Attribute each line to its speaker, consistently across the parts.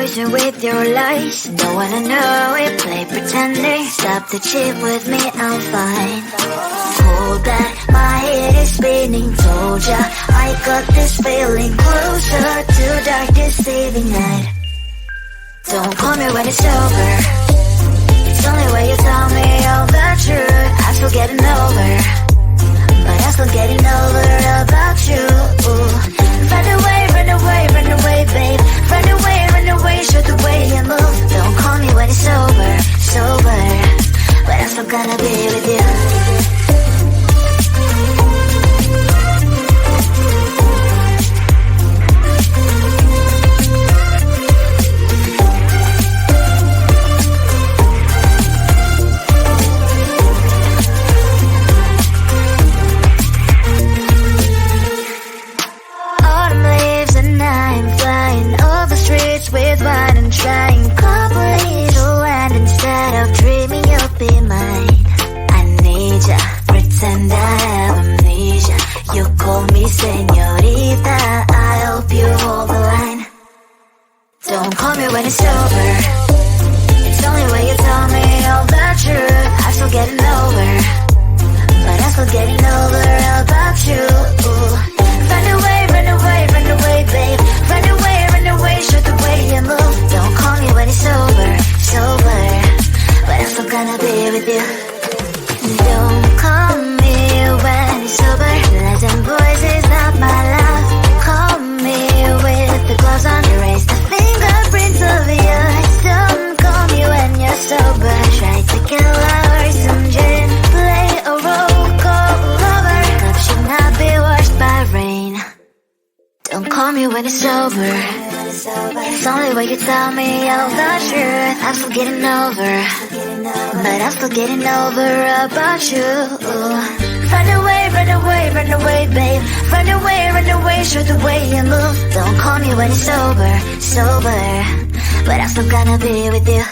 Speaker 1: poison with your lies. Don't wanna know it, play pretending. Stop the cheat with me, I'm fine. Hold that, my head is spinning. Told ya, I got this feeling. Closer to dark deceiving night. Don't call me when it's over. It's only when you tell me all the truth. I'm still getting over, but I'm still getting over about you. Run away, run away, run away, babe. Run away, show the way you move. Don't call me when it's over, sober, but I'm still gonna be with you. With wine and trying company to land instead of dreaming you'll be mine. I need ya, pretend I have amnesia. You call me señorita, I hope you hold the line. Don't call me when it's over. It's only when you tell me all the truth. I'm still getting over, but I'm still getting over about you. Run away, run away, run away, babe. Run away, show the way you move. Don't call me when it's over, sober, but I'm still gonna be with you. Don't call me when it's over. Lies and boys is not my love. Call me with the gloves on. Erase the fingerprints of yours. Don't call me when you're sober. Try to kill our some gin. Play a role, call lover. Love should not be washed by rain. Don't call me when it's over. It's only when you tell me all the truth. I'm still getting over, but I'm still getting over about you. Run away, run away, run away, babe. Run away, show the way you move. Don't call me when it's over, sober, but I'm still gonna be with you.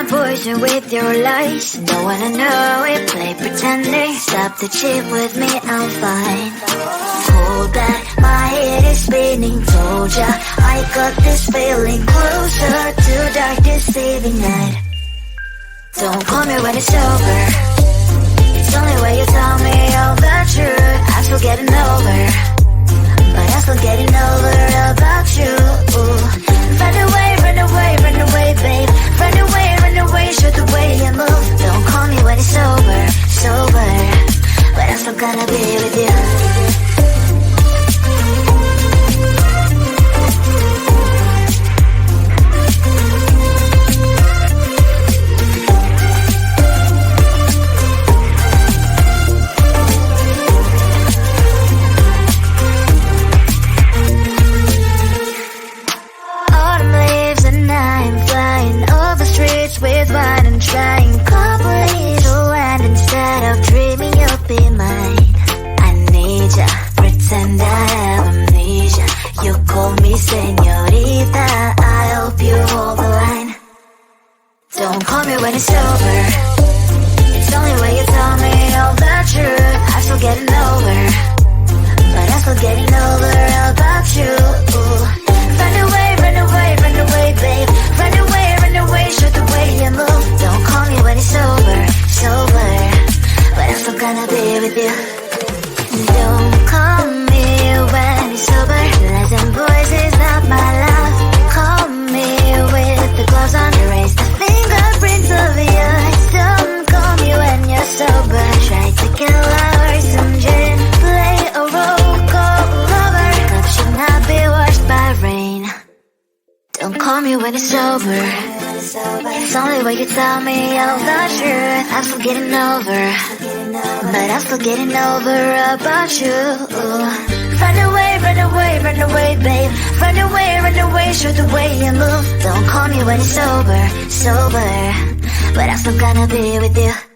Speaker 1: my poison with your lies. Don't wanna know it, play pretending. Stop the cheat with me, I'm fine. Hold back, my head is spinning. Told ya, I got this feeling. Closer to dark, deceiving night. Don't call me when it's over. It's only when you tell me all the truth. I'm still getting over, but I'm still getting over about you. Run away, run away, run away, babe. Run away, show the way you move. Don't call me when it's sober, but I'm still gonna be with you. With wine and trying complete land instead of dreaming you'll be mine. I need ya, pretend I have amnesia. You call me señorita, I hope you hold the line. Don't call me when it's over. It's only when you tell me all the truth. I'm still getting over, but I'm still getting over about you. Run away, run away, run away, babe. Run away, show the way you move. Don't call me when it's sober, but I'm still gonna be with you. Don't call me when it's sober. Lies and voices not my love. Call me with the gloves on. Erase the fingerprints of yours. Don't call me when you're sober. Try to kill hours, some gin. Play a role, call lover. Love should not be washed by rain. Don't call me when it's over. It's only when you tell me all the truth. I'm still getting over, but I'm still getting over about you. Run away, run away, run away, babe. Run away, show the way you move. Don't call me when it's sober, but I'm still gonna be with you.